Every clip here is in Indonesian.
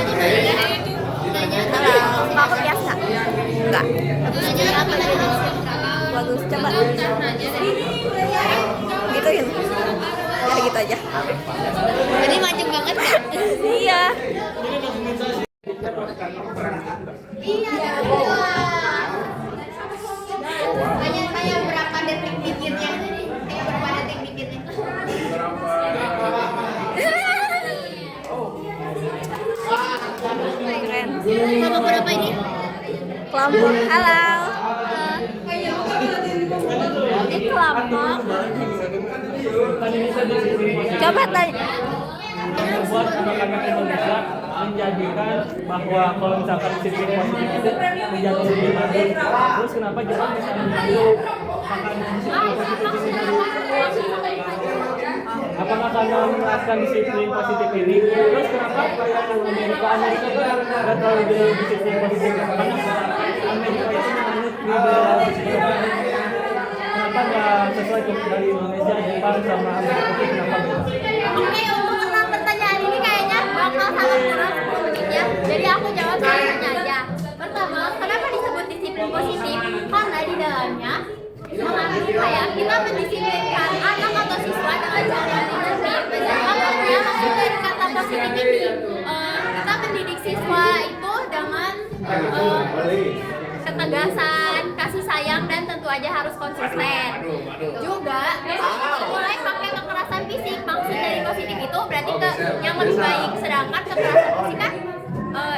Halo, aku biasa? Enggak. Bagus, coba. Gituin. Ya gitu aja. Jadi maju banget ya? Iya. Banyak berapa detik dikitnya? Berapa detik dikitnya? Keren. Mama berapa ini? Kelompok. Halo. Ini kelompok. Coba tanya. Membuat anak-anak Indonesia menjadikan bahwa kalau misalkan disiplin positif itu menjadi lebih maju. Terus kenapa Jepang bisa menjadi disiplin positif ini? Apakah karena menerapkan disiplin positif ini? Terus kenapa kayak Amerika itu nggak terlalu disiplin positif? Karena Amerika itu menganut liberal disiplin. Kenapa nggak sesuai dari Indonesia, Jepang sama Amerika itu kenapa beda? Oke, untuk tentang pertanyaan ini kayaknya bakal sangat kurang 10 menitnya. Jadi aku jawab semuanya aja. Pertama, kenapa disebut disiplin positif? Karena di dalamnya mengandung kayak kita mendisiplinkan anak atau siswa dengan cara yang positif. Maksudnya maksud dari kata positif ini kita mendidik siswa itu dengan ketegasan, kasih sayang, dan tentu aja harus konsisten. Juga mulai pakai kekerasan fisik. Maksud dari positif itu berarti yang lebih baik, sedangkan kekerasan fisik kan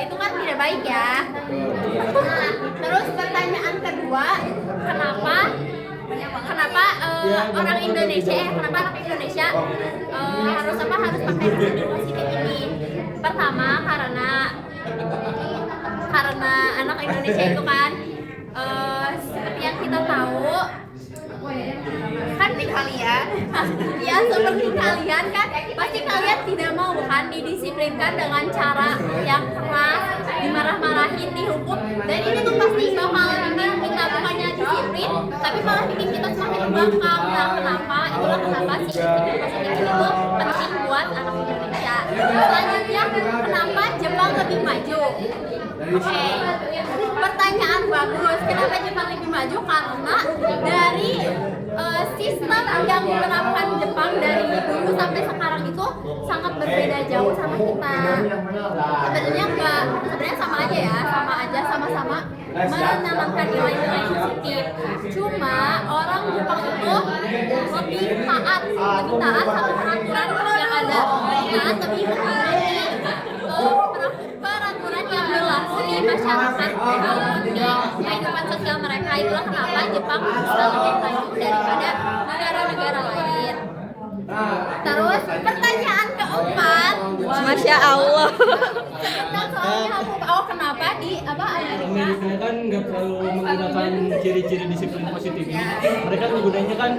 itu kan tidak baik ya. Nah, terus pertanyaan kedua, kenapa orang Indonesia kenapa anak Indonesia harus pakai disiplin positif ini? Pertama, karena anak Indonesia itu kan seperti yang kita tahu kan di kalian ya seperti kalian kan pasti kalian tidak mau kan didisiplinkan dengan cara yang keras, dimarah-marahin, dihukum, dan ini tuh pasti bakal bikin kita bukannya disiplin tapi malah bikin kita semakin terbelakang. Nah, itulah kenapa sih disiplin positif ini tuh penting buat anak Indonesia. Selanjutnya, kenapa Jepang lebih maju? Oke, pertanyaan bagus. Kenapa Jepang lebih maju? Karena dari sistem yang diterapkan Jepang dari dulu sampai sekarang itu sangat berbeda jauh sama kita. Sebenarnya sama aja ya, sama-sama menanamkan nilai-nilai positif. Cuma orang Jepang itu lebih taat sama peraturan yang ada, lebih mengikuti peraturan yang berlaku di masyarakat di kehidupan sosial mereka. Itulah kenapa Jepang bisa lebih maju daripada negara-negara lain. Terus pertanyaan keempat, Masya Allah. Kenapa di Amerika kan nggak terlalu menggunakan ciri-ciri disiplin positif ini. Mereka menggunakannya kan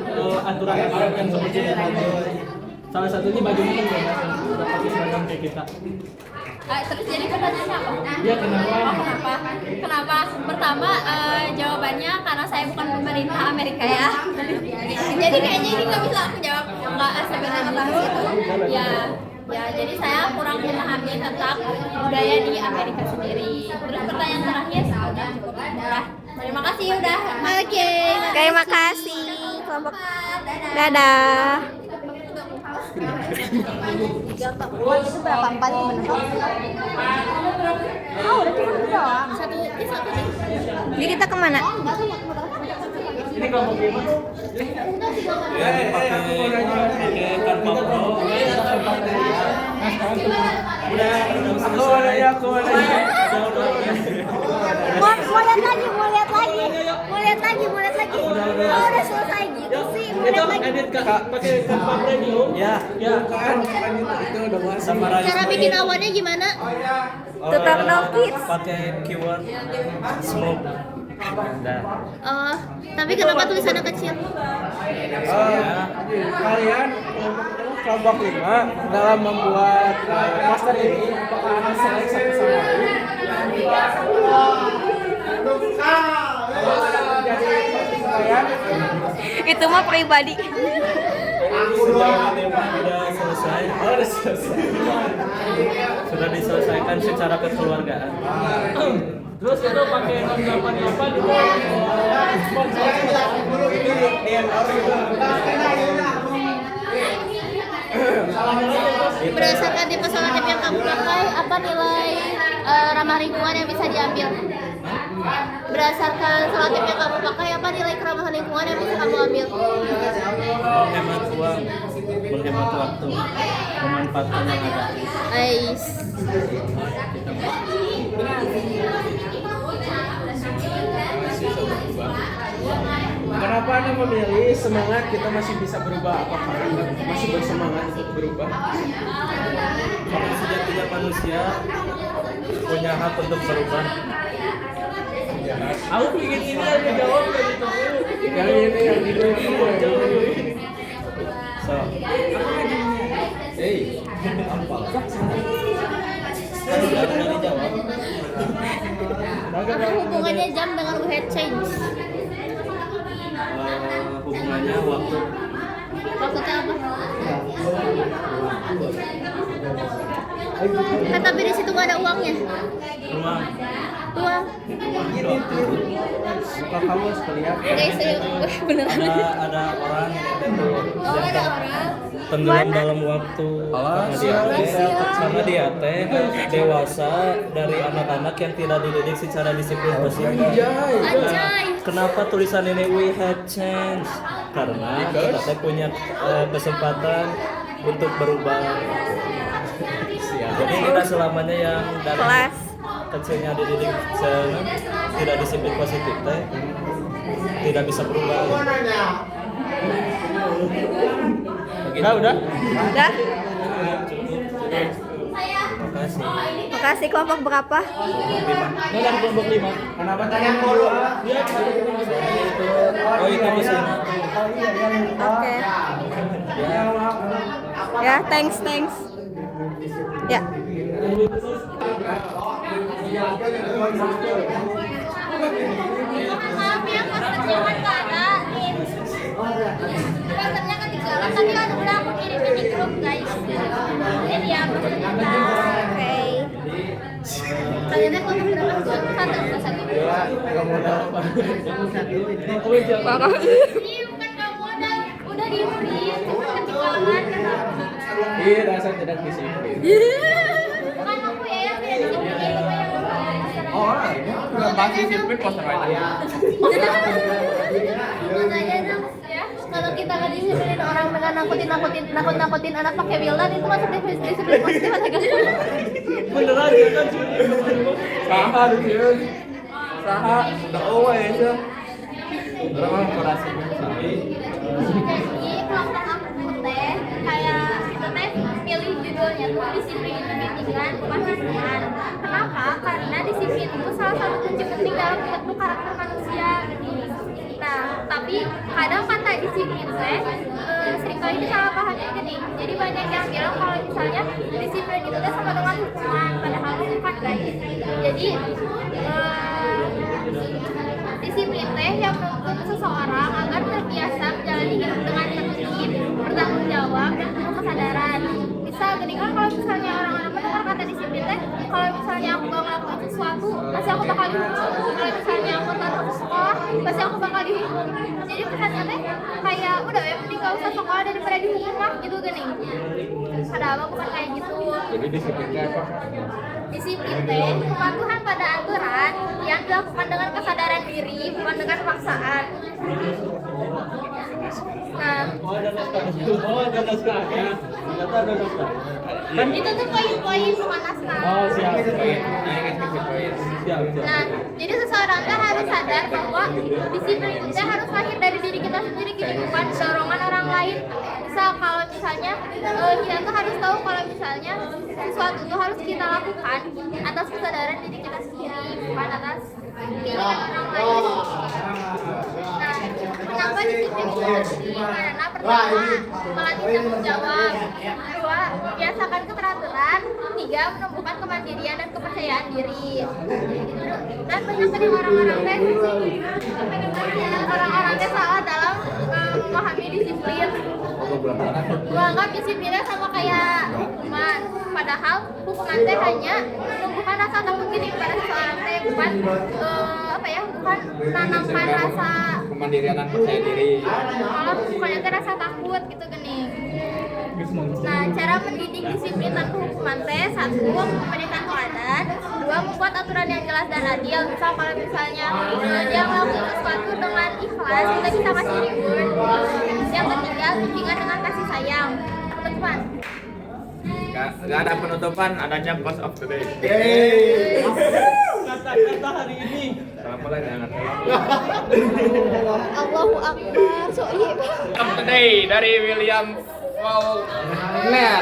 aturan-aturan yang seperti itu. Salah satunya bajunya kan bebas, udah pakai seragam kayak kita. Terus jadi pertanyaannya apa? Ya kenapa? Kenapa? Pertama jawabannya karena saya bukan pemerintah Amerika ya. Jadi kayaknya ini nggak bisa aku jawab. Nggak sebenarnya bahas itu. Ya jadi saya kurang memahami tentang budaya di Amerika sendiri. Terus pertanyaan terakhir, udah. Terima kasih udah. Oke. Terima kasih. Kelompok. Dadah. Itu berapa? 4 bener? Oh, udah cuma doang. Satu. Jadi kita kemana? Ini kelompok gimana? Mau lihat lagi. Oh, udah selesai gitu sih. Mau lihat lagi. Edit kakak pakai Canva Premium. Ya kan itu udah sama Cara bikin awannya gimana? Tutor dong kids. pakai keyword smoke. Tapi kenapa tulisannya kecil? Kalian kelompok 5 dalam membuat master ini apakah ada seleksi satu sama lain? Itu mah pribadi. Sejauh ini udah selesai selesai. Sudah diselesaikan secara kekeluargaan. Terus itu pakai 688 itu Berdasarkan tipe selotip yang kamu pakai, apa nilai ramah lingkungan yang bisa diambil? Berdasarkan selotip yang kamu pakai, apa nilai keramahan lingkungan yang bisa kamu ambil? menghemat uang, menghemat waktu, memanfaatkan yang ada. Ais. Kenapa Anda memilih semangat kita masih bisa berubah? Apakah Anda masih bersemangat untuk berubah? Karena sejatinya manusia punya hak untuk berubah. Aku ingin ini aja jawab gitu. Yang ini. So, udah dijawab. Apa hubungannya jam dengan we had change? Hubungannya waktu. Maksudnya apa? Kan tapi di situ nggak ada uangnya. Rumah. Uang. Suka kamu sekalian. Guys, beneran. Ada orang Oh, ada orang. tenggelam dalam waktu karena dia teh dewasa dari anak-anak yang tidak dididik secara disiplin positif. Anjay. Kenapa tulisan ini we had chance? Karena kita teh punya kesempatan untuk berubah. Jadi kita selamanya yang dari Kelas. kecilnya dididik tidak disiplin positif teh tidak bisa berubah. Udah. Udah? Terima kasih. Makasih, kelompok berapa? Dalam kelompok 5. Kenapa tanya mulu? Oh itu mesin. Oke. Ya, thanks. Ya. Maaf ya, posternya kan nggak ada. Posternya kan di jalan, tapi kan udah aku kirimin di grup guys. Jadi ya, posternya kan. Oke. Kalian tuh kelompok berapa? Satu. Ini bukan kamu udah diberi, cuma ketinggalan. Iya, dasar tidak disiplin. Bukan aku ya yang tidak disiplin, cuma yang Oh, udah pasti disiplin poster aja. makanya dong ya, kalau kita nggak disiplin orang dengan nakut-nakutin anak pakai wildan itu masuk disiplin positif atau enggak? Beneran ya kan? Saha disiplin. Saha, udah always ya. Orang kurasinya saha. Jadi kelompok aku teh kayak itu teh pilih judulnya tuh disiplin itu pentingan bukan hubungan. Kenapa? Karena disiplin itu salah satu kunci penting dalam membentuk karakter manusia. Nah, tapi kadang kata disiplin teh seringkali disalahpahamnya gini. Jadi banyak yang bilang kalau misalnya disiplin itu teh sama dengan hukuman, padahal bukan guys. Jadi disiplin teh yang menuntut seseorang agar terbiasa menjalani hidup dengan tertib, bertanggung jawab dan penuh kesadaran. Misal gini kan, kalau misalnya orang-orang mendengar kata disiplin teh, kalau misalnya aku gak ngelakuin sesuatu, pasti aku bakal dihukum. Kalau misalnya aku telat ke sekolah, pasti aku bakal dihukum. Jadi kesannya teh kayak udah ya mending gak usah sekolah daripada dihukum lah gitu gini. Padahal bukan kayak gitu. Jadi disiplinnya apa? Disiplin teh kepatuhan pada aturan yang dilakukan dengan kesadaran diri, bukan dengan paksaan. Nah, ada naskahnya. Ternyata ada naskah. itu tuh poin-poin bukan naskah. Oh siap. Nah, jadi seseorang teh harus sadar bahwa disiplin itu teh harus lahir dari diri kita sendiri, gitu, bukan dorongan orang lain. Misal kalau misalnya kita tuh harus tahu kalau misalnya sesuatu itu harus kita lakukan atas kesadaran diri kita sendiri, bukan atas keinginan orang lain. Nah, kenapa disiplin itu penting? Karena pertama, melatih tanggung jawab. Kedua, membiasakan keteraturan. Tiga, menumbuhkan kemandirian dan kepercayaan diri. Dan banyak dari orang-orang teh salah dalam memahami disiplin. Menganggap disiplinnya sama kayak hukuman. Padahal hukuman teh hanya menumbuhkan rasa takut gini pada seseorang teh, bukan bukan menanamkan rasa kemandirian dan percaya diri. malah bukannya teh rasa takut gitu gini. Nah, cara mendidik disiplin tanpa hukuman teh: 1. Memberikan teladan, 2. Membuat aturan yang jelas dan adil. Misal kalau misalnya dia melakukan sesuatu dengan ikhlas, kita bisa kasih reward. Yang ketiga, bimbingan dengan kasih sayang. Penutupan. Gak ada penutupan, adanya post of the day. Kata-kata hari ini. Apa lagi jangan. Allahu Akbar. Soib. Of the day dari William Faulkner.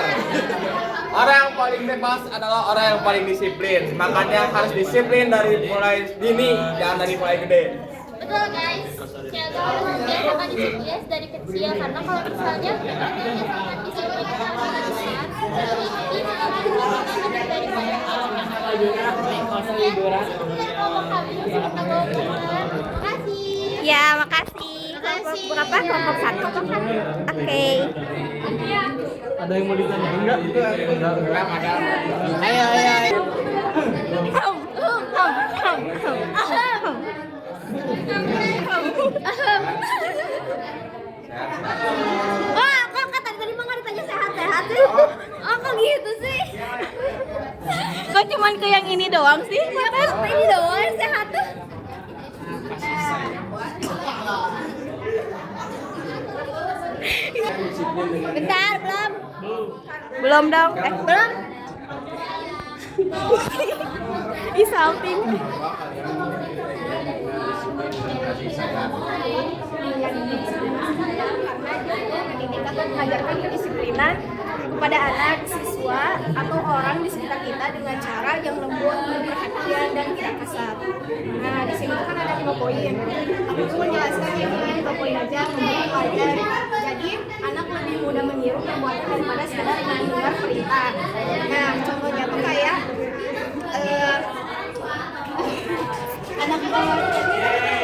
Orang yang paling bebas adalah orang yang paling disiplin. Makanya harus disiplin dari mulai dini, jangan dari mulai gede. Betul guys. Kita harus membiasakan disiplin dari kecil, karena kalau misalnya kita membiasakan disiplin dari besar, dari Ya, makasih. Berapa? Kelompok 1. Oke. Ada yang mau ditanya? Enggak? Enggak. Ada. Ayo. Oh, kok kata tadi mah nggak ditanya sehat-sehat sih? Oh, kok gitu sih? Kok cuman ke yang ini doang sih? Ya kan ini doang yang sehat tuh. Bentar, belum. Belum dong. Belum. Di samping. Karena mengajarkan kedisiplinan kepada anak, siswa, atau orang di sekitar kita dengan cara yang lembut, perhatian, dan tidak kasar. Nah, di sini kan ada 5 poin. Aku cuma menjelaskan yang 5 poin aja, memberi pelajaran. Jadi, anak lebih mudah meniru perbuatan daripada sekadar mendengar perintah. Nah, contohnya tuh kayak anak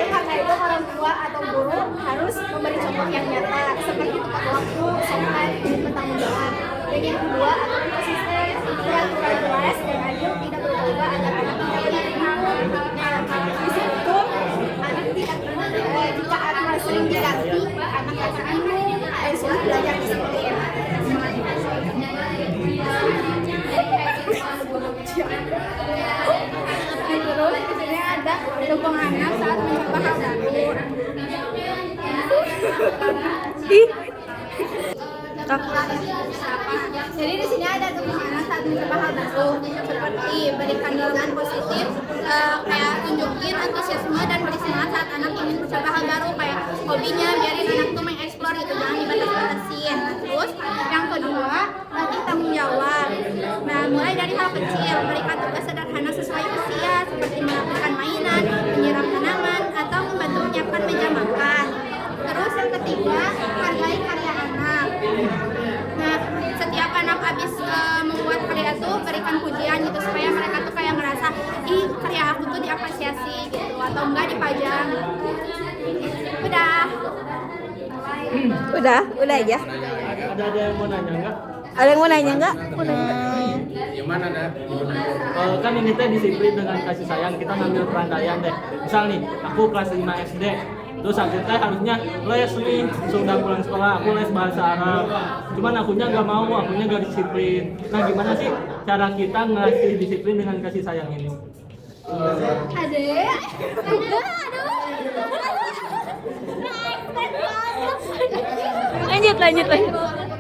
karena itu orang tua atau guru harus memberi contoh yang nyata seperti tepat waktu, sopan, dan bertanggung jawab. Dan yang kedua adalah konsisten, peraturan jelas dan adil, tidak berubah agar anak tidak bertenang. Nah, di situ anak tidak jika anak sering diganti, anak akan bingung dan sulit belajar disiplin. Terus di sini ada dukung anak saat mencoba hal baru. Jadi di sini ada dukung anak saat mencoba hal baru, seperti berikan dorongan positif, kayak tunjukin antusiasme dan beri semangat saat anak ingin mencoba hal baru, kayak hobinya biarin anak tuh mengeksplor gitu, jangan dibatas-batasin. Terus yang kedua, latih tanggung jawab. Nah, mulai dari hal kecil, berikan tugas sederhana sesuai usia, seperti melakukan mainan, menyiram tanaman, atau membantu menyiapkan meja makan. Terus yang ketiga, hargai karya anak. Nah, setiap anak habis membuat karya tuh berikan pujian gitu, supaya mereka tuh kayak ngerasa, ih karya aku tuh diapresiasi gitu, atau enggak dipajang. Udah aja. Ada yang mau nanya enggak? Ada yang mau nanya nggak? Gimana dah? Kan ini teh disiplin dengan kasih sayang, kita ngambil perantaian deh. Misal nih, aku kelas 5 SD, terus aku teh harusnya les nih, sudah pulang sekolah, aku les bahasa Arab. Cuman akunya nggak mau, akunya nggak disiplin. Nah, gimana sih cara kita ngasih disiplin dengan kasih sayang ini? Lanjut.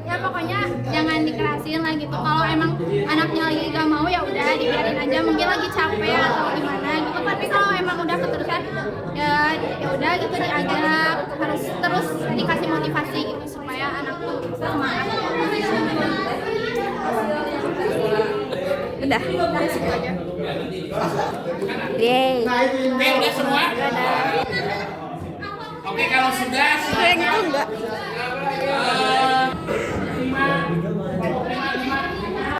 Ya pokoknya jangan dikerasin lah gitu. Kalau emang anaknya lagi gak mau ya udah dibiarin aja, mungkin lagi capek atau gimana gitu. Tapi kalau emang udah keterusan ya udah gitu, diajak, harus terus dikasih motivasi gitu supaya anak tuh semangat. Udah. Yeay. Udah semua? Oke, kalau sudah Yang itu enggak.